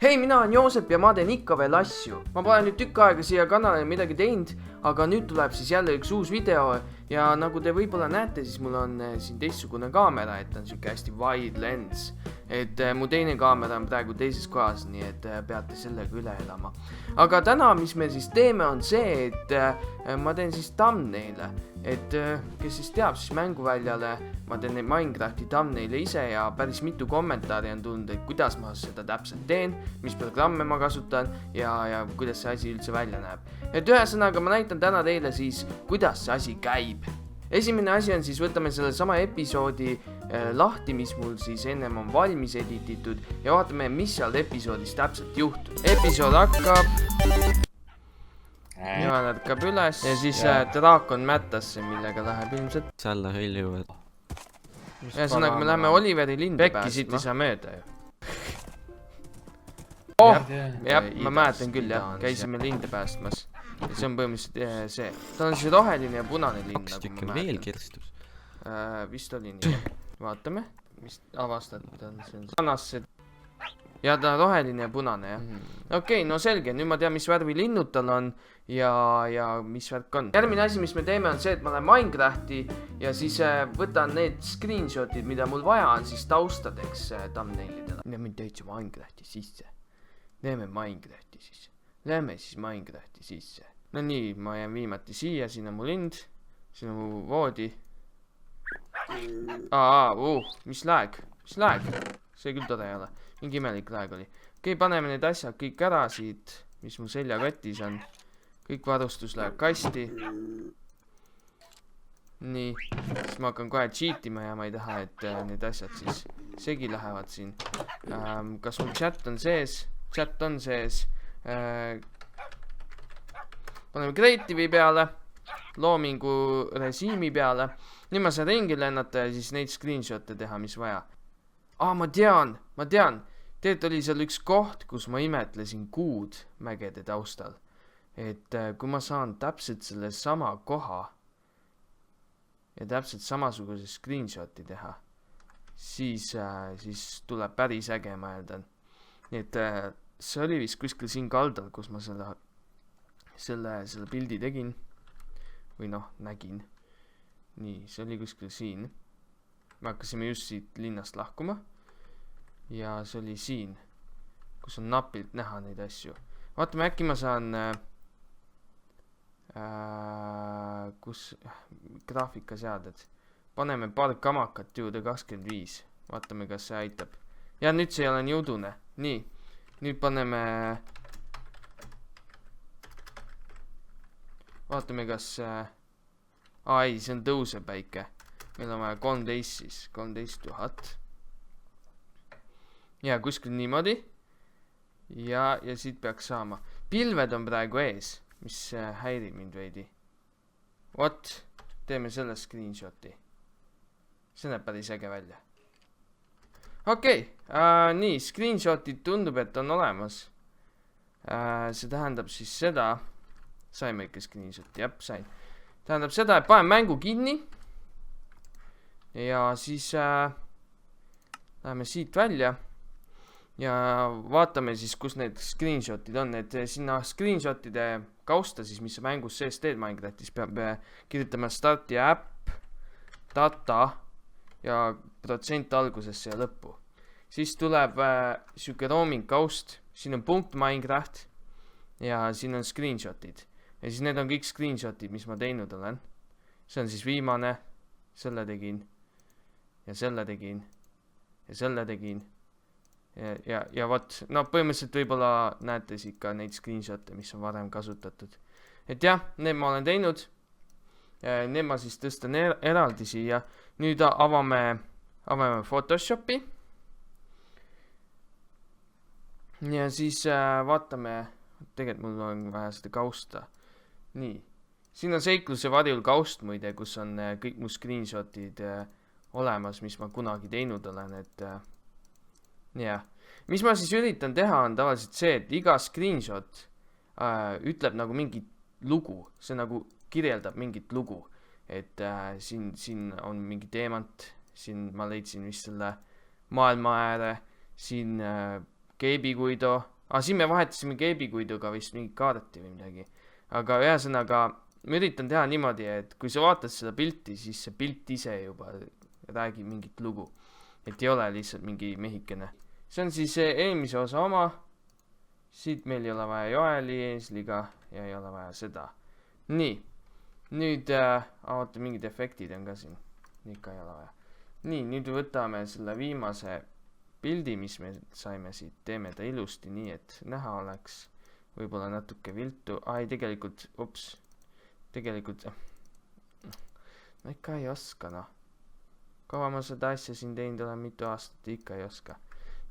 Hei, mina olen Joosep ja ma teen ikka veel asju. Ma pole nüüd tükk aega siia kanalile midagi teinud, aga nüüd tuleb siis jälle üks uus video ja nagu te võib-olla näete, siis mul on siin teistsugune kaamera, et on siuke hästi wide lens. Et mu teine kaamera on praegu teises kohas, nii et peate sellega üle elama. Aga täna, mis me siis teeme, on see, et ma teen siis thumbnail'e. Et kes siis teab, siis mänguväljale ma teen neid Minecrafti thumbnail'e ise ja päris mitu kommentaari on tulnud, et kuidas ma seda täpselt teen, mis programme ma kasutan ja kuidas see asi üldse välja näeb. Et ühesõnaga ma näitan täna teile siis, kuidas see asi käib. Esimene asi on siis, võtame selle sama episoodi lahti, mis mul siis ennem on valmis edititud ja vaatame, mis seal episoodis täpselt juhtub. Episood hakkab, Johan ärkab üles ja siis draakon mättasse, millega läheb ilmselt. Sälla hõljuvad. Ühesõnaga me läheme Oliveri linde päästma. Pekki siit ei saa mööda ju. Jah, ma mäletan küll jah, käisime linde päästmas. Ja see on põhimõtteliselt see. Ta on siis roheline ja punane lind. Kaks tükki veel kirstus. Vist oli nii. Vaatame, mis avastatud on. Sanasse. Ja ta on roheline ja punane jah. Okei, no selge, nüüd ma tean, mis värvi linnud tal on ja mis värk on. Järgmine asi, mis me teeme, on see, et ma lähen Minecrafti ja siis võtan need screenshotid, mida mul vaja on siis taustadeks thumbnailidele. Lähme täitsa Minecrafti sisse. Lähme Minecrafti sisse. Lähme siis Minecrafti sisse. No nii, ma jään viimati siia, siin on mu lind, siin on mu voodi. Mis lag? Mis lag? See küll tore ei ole. Mingi imelik lag oli. Okei, paneme need asjad kõik ära siit, mis mu seljakotis on. Kõik varustus läheb kasti. Nii, siis ma hakkan kohe cheatima ja ma ei taha, et need asjad siis segi lähevad siin. Kas mul chat on sees? Chat on sees. Paneme creative'i peale, loomingu režiimi peale. Nüüd ma saan ringi lennata ja siis neid screenshot'e teha, mis vaja. Ma tean. Tegelikult oli seal üks koht, kus ma imetlesin kuud mägede taustal. Et kui ma saan täpselt selle sama koha ja täpselt samasuguse screenshot'i teha, siis tuleb päris äge, ma eeldan. Nii et see oli vist kuskil siin kaldal, kus ma selle pildi tegin. Või noh, nägin. Nii, see oli kuskil siin. Me hakkasime just siit linnast lahkuma. Ja see oli siin, kus on napilt näha neid asju. Vaatame, äkki ma saan kus graafikaseaded. Paneme paar kamakat juurde 25. Vaatame, kas see aitab. Ja nüüd see ei ole nii udune. Nii, nüüd paneme vaatame, kas ei, see on tõusev päike. Meil on vaja 13 siis, 13 000. Ja kuskil niimoodi. Ja siit peaks saama. Pilved on praegu ees, mis häirib mind veidi. Teeme selle screenshot'i. See näeb päris äge välja. Okei, nii, screenshot'id tundub, et on olemas. See tähendab siis seda, saime ikka screenshot'i, jah, sain. Tähendab seda, et panen mängu kinni. Ja siis läheme siit välja ja vaatame siis, kus need screenshotid on. Et sinna screenshotide kausta siis, mis sa mängus sees teed Minecraftis, peab kirjutama start ja app, data ja protsent algusesse ja lõppu. Siis tuleb siuke roaming kaust, siin on punkt Minecraft ja siin on screenshotid. Ja siis need on kõik screenshotid, mis ma teinud olen. See on siis viimane, selle tegin. Ja selle tegin. Ja selle tegin. Ja vot, no põhimõtteliselt võib-olla näete siis ka neid screenshot'e, mis on varem kasutatud. Et jah, need ma olen teinud. Need ma siis tõstan eraldi siia. Nüüd avame Photoshopi. Ja siis vaatame, tegelikult mul on vaja seda kausta. Nii, siin on seikluse varjul kaust muide, kus on kõik mu screenshotid olemas, mis ma kunagi teinud olen, et jah. Mis ma siis üritan teha on tavaliselt see, et iga screenshot ütleb nagu mingit lugu, see nagu kirjeldab mingit lugu, et siin on mingi teemant, siin ma leidsin vist selle maailma ääre, siin keebikuidu. Siin me vahetasime keebikuiduga vist mingi kaarti või midagi. Aga ühesõnaga, ma üritan teha niimoodi, et kui sa vaatad seda pilti, siis see pilt ise juba räägib mingit lugu. Et ei ole lihtsalt mingi mehikene. See on siis eelmise osa oma. Siit meil ei ole vaja Joeli eesliga ja ei ole vaja seda. Nii. Nüüd, vaata mingid efektid on ka siin. Ikka ei ole vaja. Nii, nüüd võtame selle viimase pildi, mis me saime siit. Teeme ta ilusti nii, et näha oleks. Võib-olla natuke viltu. Ei, tegelikult, tegelikult, no ikka ei oska, noh. Kaua ma seda asja siin teinud olen mitu aastat, ikka ei oska.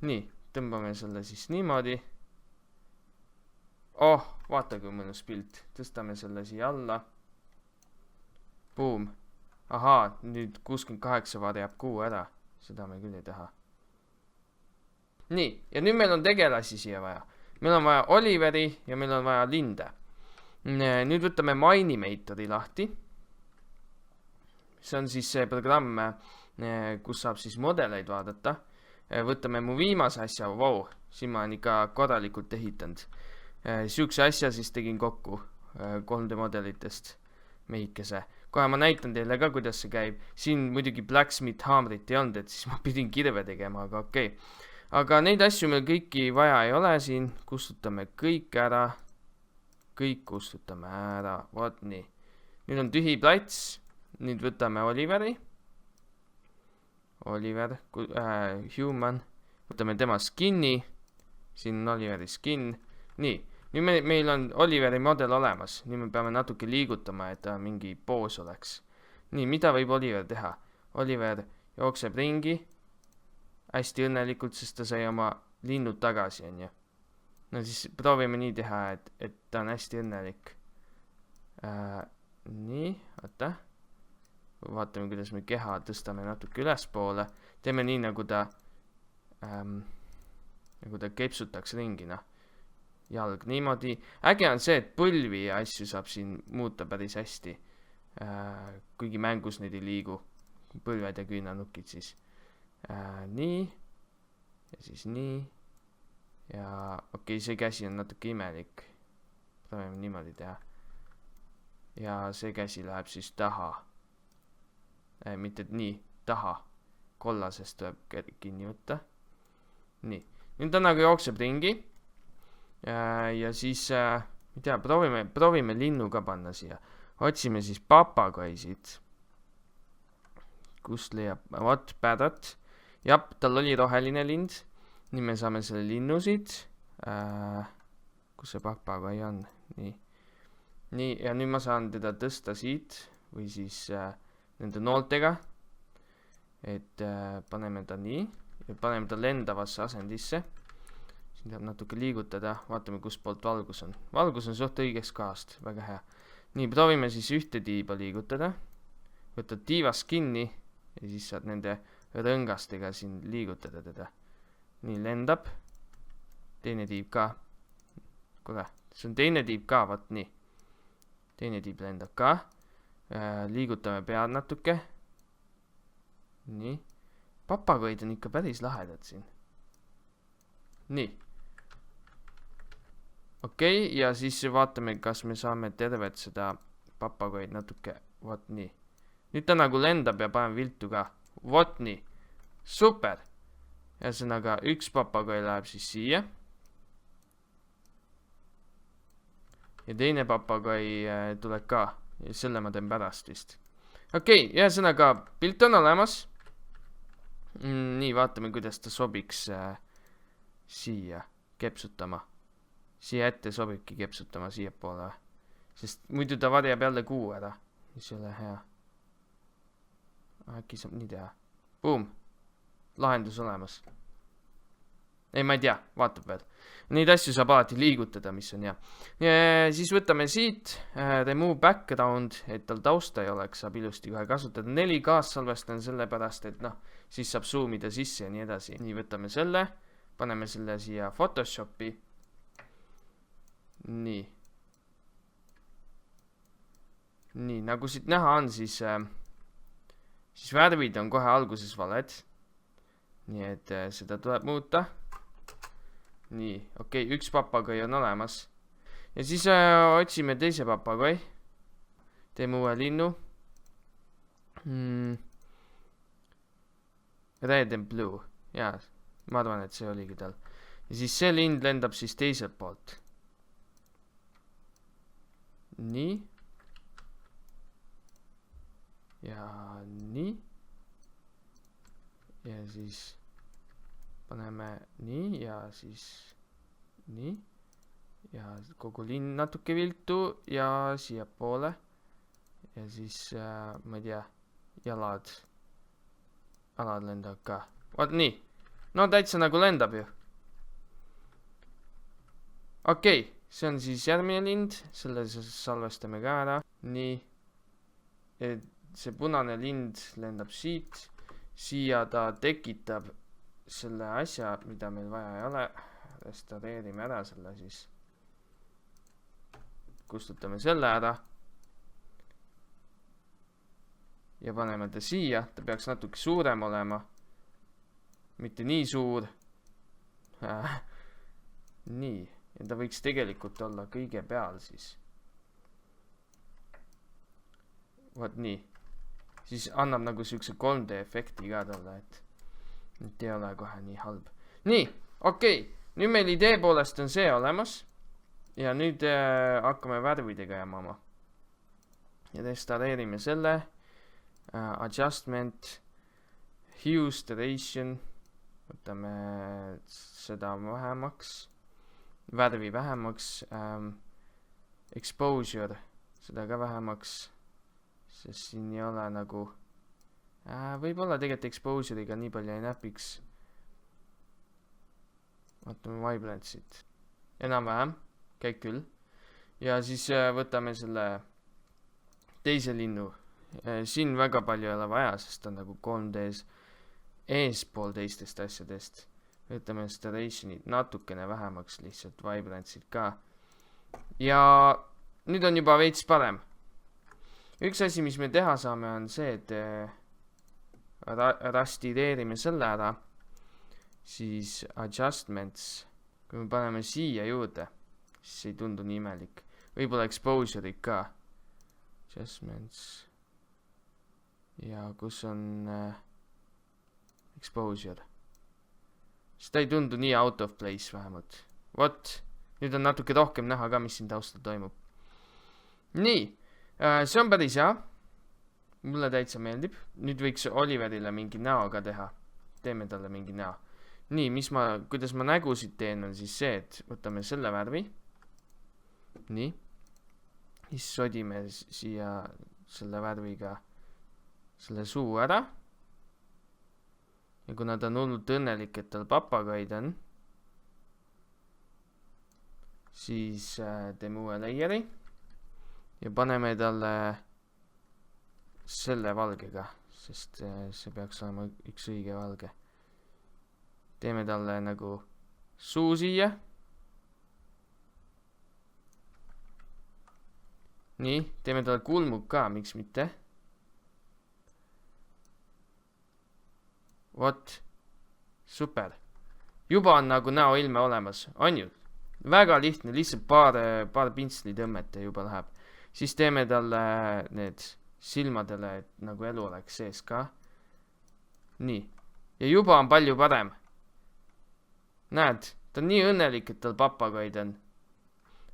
Nii, tõmbame selle siis niimoodi. Vaata kui mõnus pilt. Tõstame selle siia alla. Boom. Ahaa, nüüd 68 varjab kuu ära. Seda me küll ei taha. Nii, ja nüüd meil on tegelasi siia vaja. Meil on vaja Oliveri ja meil on vaja Linde. Nüüd võtame Minimatori lahti. See on siis see programm, kus saab siis modeleid vaadata. Võtame mu viimase asja. Siin ma olen ikka korralikult ehitanud. Siukse asja siis tegin kokku 3D modelitest mehikese. Kohe ma näitan teile ka, kuidas see käib. Siin muidugi Blacksmith haamrit ei olnud, et siis ma pidin kirve tegema, aga okei. Aga neid asju meil kõiki vaja ei ole siin. Kustutame kõik ära. Kõik kustutame ära. Vot nii. Nüüd on tühi plats. Nüüd võtame Oliveri. Oliver. Human. Võtame tema skin'i. Siin on Oliveri skin. Nii. Nüüd meil on Oliveri model olemas. Nüüd me peame natuke liigutama, et ta mingi poos oleks. Nii, mida võib Oliver teha? Oliver jookseb ringi. Hästi õnnelikult, sest ta sai oma linnud tagasi, on ju. No siis proovime nii teha, et ta on hästi õnnelik. Nii, oota. Vaatame, kuidas me keha tõstame natuke ülespoole. Teeme nii, nagu ta kepsutaks ringi, noh. Jalg niimoodi. Äge on see, et põlvi ja asju saab siin muuta päris hästi. Kuigi mängus neid ei liigu. Põlved ja küünanukid siis. Nii. Ja siis nii. Ja okei, see käsi on natuke imelik. Proovime niimoodi teha. Ja see käsi läheb siis taha. Mitte nii, taha. Kollasest tuleb kinni võtta. Nii. Nüüd ta nagu jookseb ringi. Ja siis, ei tea, proovime linnu ka panna siia. Otsime siis papagaisid. Kust leiab? Vot, parrot. Jap, tal oli roheline lind. Nii me saame selle linnusid. Kus see papagai on? Nii, ja nüüd ma saan teda tõsta siit. Või siis nende nooltega. Et paneme ta nii. Ja paneme ta lendavasse asendisse. Siin tahab natuke liigutada. Vaatame, kus poolt valgus on. Valgus on suht õigest kohast. Väga hea. Nii, proovime siis ühte tiiba liigutada. Võtad tiivas kinni. Ja siis saad nende rõngastega siin liigutada teda. Nii, lendab. Teine tiib ka. Kuule, see on teine tiib ka, vaat nii. Teine tiib lendab ka. Liigutame pead natuke. Nii. Papagoid on ikka päris lahedad siin. Nii. Okei, ja siis vaatame, kas me saame tervet seda papagoid natuke. Vot nii. Nüüd ta nagu lendab ja paneme viltu ka. Vot nii. Super. Ühesõnaga, üks papagoi läheb siis siia. Ja teine papagoi tuleb ka. Ja selle ma teen pärast vist. Okei, ühesõnaga, pilt on olemas. Nii, vaatame, kuidas ta sobiks siia kepsutama. Siia ette sobibki kepsutama siia poole. Sest muidu ta varjab jälle kuu ära. Mis ei ole hea. Äkki saab nii teha. Boom. Lahendus olemas. Ei, ma ei tea. Vaatab veel. Neid asju saab alati liigutada, mis on hea. Siis võtame siit. Remove background, et tal tausta ei oleks. Saab ilusti kohe kasutada. 4K-s salvestan selle pärast, et noh, siis saab zoomida sisse ja nii edasi. Nii, võtame selle. Paneme selle siia Photoshopi. Nii. Nii, nagu siit näha on, siis värvid on kohe alguses valed. Nii, et seda tuleb muuta. nii, okei, üks papagoi on olemas. Ja siis otsime teise papagoi. Teeme uue linnu. Red and blue. Jaa, ma arvan, et see oligi tal. Ja siis see lind lendab siis teiselt poolt. Nii. Ja nii. Ja siis paneme nii ja siis nii. Ja kogu linn natuke viltu ja siia poole. Ja siis, ma ei tea, alad lendavad ka. Vaat nii. No täitsa nagu lendab ju. Okei, see on siis järgmine lind. Selle salvestame ka ära. Nii. See punane lind lendab siit. Siia ta tekitab selle asja, mida meil vaja ei ole. Restaureerime ära selle siis. Kustutame selle ära. Ja paneme ta siia. Ta peaks natuke suurem olema. Mitte nii suur. Nii. Ja ta võiks tegelikult olla kõige peal siis. Vaat nii. Siis annab nagu siukse 3D efekti ka talle, et ei ole kohe nii halb. Nii, okei. Nüüd meil idee poolest on see olemas. Ja nüüd hakkame värvidega jamama. Ja restaureerime selle. Adjustment. Hue saturation. Võtame seda vähemaks. Värvi vähemaks. Exposure. Seda ka vähemaks. Sest siin ei ole nagu võib-olla tegelikult exposure'iga nii palju ei näpiks. Vaatame Vibrance'it. Enam-vähem. Käib küll. Ja siis võtame selle teise linnu. Siin väga palju ei ole vaja, sest ta on nagu 3D's eespool teistest asjadest. Võtame restoration'it natukene vähemaks lihtsalt Vibrance'it ka. Ja nüüd on juba veits parem. Üks asi, mis me teha saame, on see, et rastireerime selle ära. Siis adjustments. Kui me paneme siia juurde, siis ei tundu nii imelik. Võib-olla exposure'id ka. Adjustments. Ja kus on exposure. Siis ta ei tundu nii out of place vähemalt. Vot, nüüd on natuke rohkem näha ka, mis siin taustal toimub. Nii. See on päris hea. Mulle täitsa meeldib. Nüüd võiks Oliverile mingi näo ka teha. Teeme talle mingi näo. Nii, kuidas ma nägusid teen, on siis see, et võtame selle värvi. Nii. Siis sodime siia selle värviga selle suu ära. Ja kuna ta on hullult õnnelik, et tal papagoid on, siis teeme uue layeri. Ja paneme talle selle valgega, sest see peaks olema üks õige valge. Teeme talle nagu suu siia. Nii, teeme talle kulmud ka, miks mitte. Vot, super. Juba on nagu näoilme olemas, on ju? Väga lihtne, lihtsalt paar pintsli tõmmete juba läheb. Siis teeme talle need silmadele, et nagu elu oleks sees ka. Nii. Ja juba on palju parem. Näed, ta on nii õnnelik, et tal papagoid on.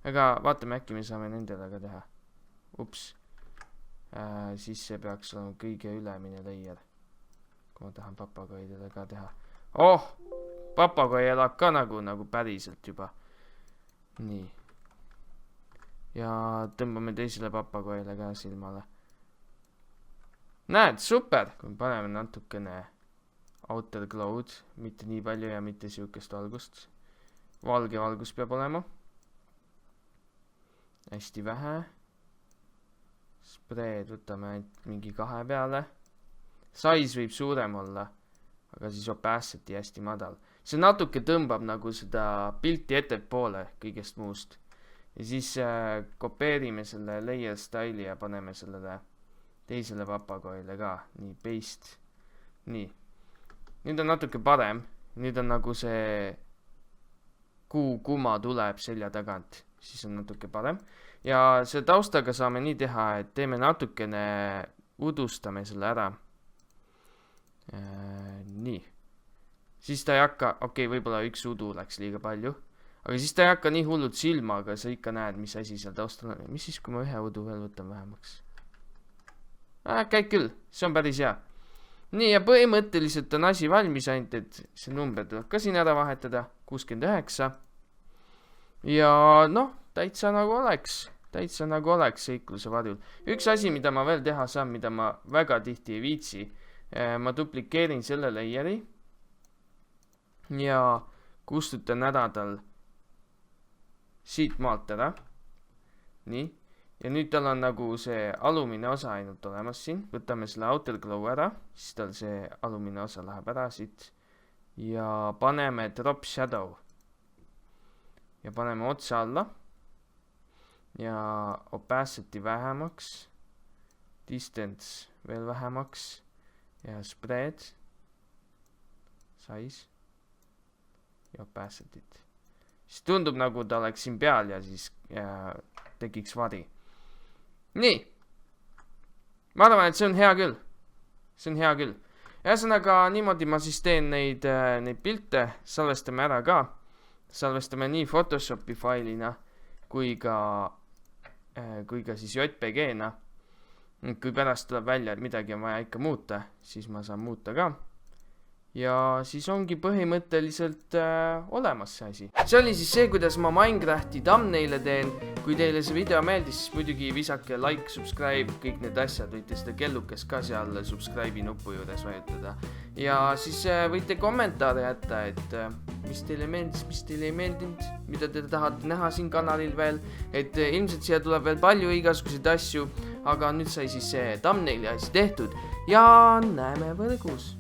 Aga vaatame, äkki me saame nendele ka teha. Ups. Siis see peaks olema kõige ülemine layer. Kui ma tahan papagoidele ka teha. Oh! Papagoi elab ka nagu päriselt juba. Nii. Ja tõmbame teisele papagoile ka silmale. Näed, super! Kui me paneme natukene outer glow'd, mitte nii palju ja mitte siukest valgust. Valge valgus peab olema. Hästi vähe. Spreed võtame mingi 2 peale. Size võib suurem olla, aga siis opacity hästi madal. See natuke tõmbab nagu seda pilti ettepoole kõigest muust. Ja siis kopeerime selle layer style'i ja paneme sellele teisele papagoile ka. Nii, paste. Nii. Nüüd on natuke parem. Nüüd on nagu see kuma tuleb selja tagant, siis on natuke parem. Ja selle taustaga saame nii teha, et teeme natukene, udustame selle ära. Nii. Siis ta ei hakka, võib-olla üks udu läks liiga palju. Aga siis ta ei hakka nii hullult silma, aga sa ikka näed, mis asi seal taustal on. Mis siis, kui ma ühe udu veel võtan vähemaks? Käib küll, see on päris hea. Nii, ja põhimõtteliselt on asi valmis ainult, et see number tuleb ka siin ära vahetada, 69. Ja täitsa nagu oleks seikluse varjul. Üks asi, mida ma veel teha saan, mida ma väga tihti ei viitsi, ma duplikeerin selle layeri ja kustutan ära tal siit maalt ära. Nii. Ja nüüd tal on nagu see alumine osa ainult olemas siin. Võtame selle outer glow ära, siis tal see alumine osa läheb ära siit. Ja paneme drop shadow. Ja paneme otsa alla. Ja opacity vähemaks. Distance veel vähemaks. Ja spread. Size. Ja opacity't. Siis tundub nagu ta oleks siin peal ja siis tekiks vari. Nii. Ma arvan, et see on hea küll. Ühesõnaga niimoodi ma siis teen neid pilte, salvestame ära ka. Salvestame nii Photoshopi failina kui ka siis JPG-na. Kui pärast tuleb välja, et midagi on vaja ikka muuta, siis ma saan muuta ka. Ja siis ongi põhimõtteliselt olemas see asi. See oli siis see, kuidas ma Minecrafti thumbnail'e teen. Kui teile see video meeldis, siis muidugi visake like, subscribe, kõik need asjad. Võite seda kellukest ka seal subscribe'i nupu juures vajutada. Ja siis võite kommentaare jätta, et mis teile meeldis, mis teile ei meeldinud, mida te tahate näha siin kanalil veel. Et ilmselt siia tuleb veel palju igasuguseid asju, aga nüüd sai siis see thumbnail'i asi tehtud ja näeme võrgus.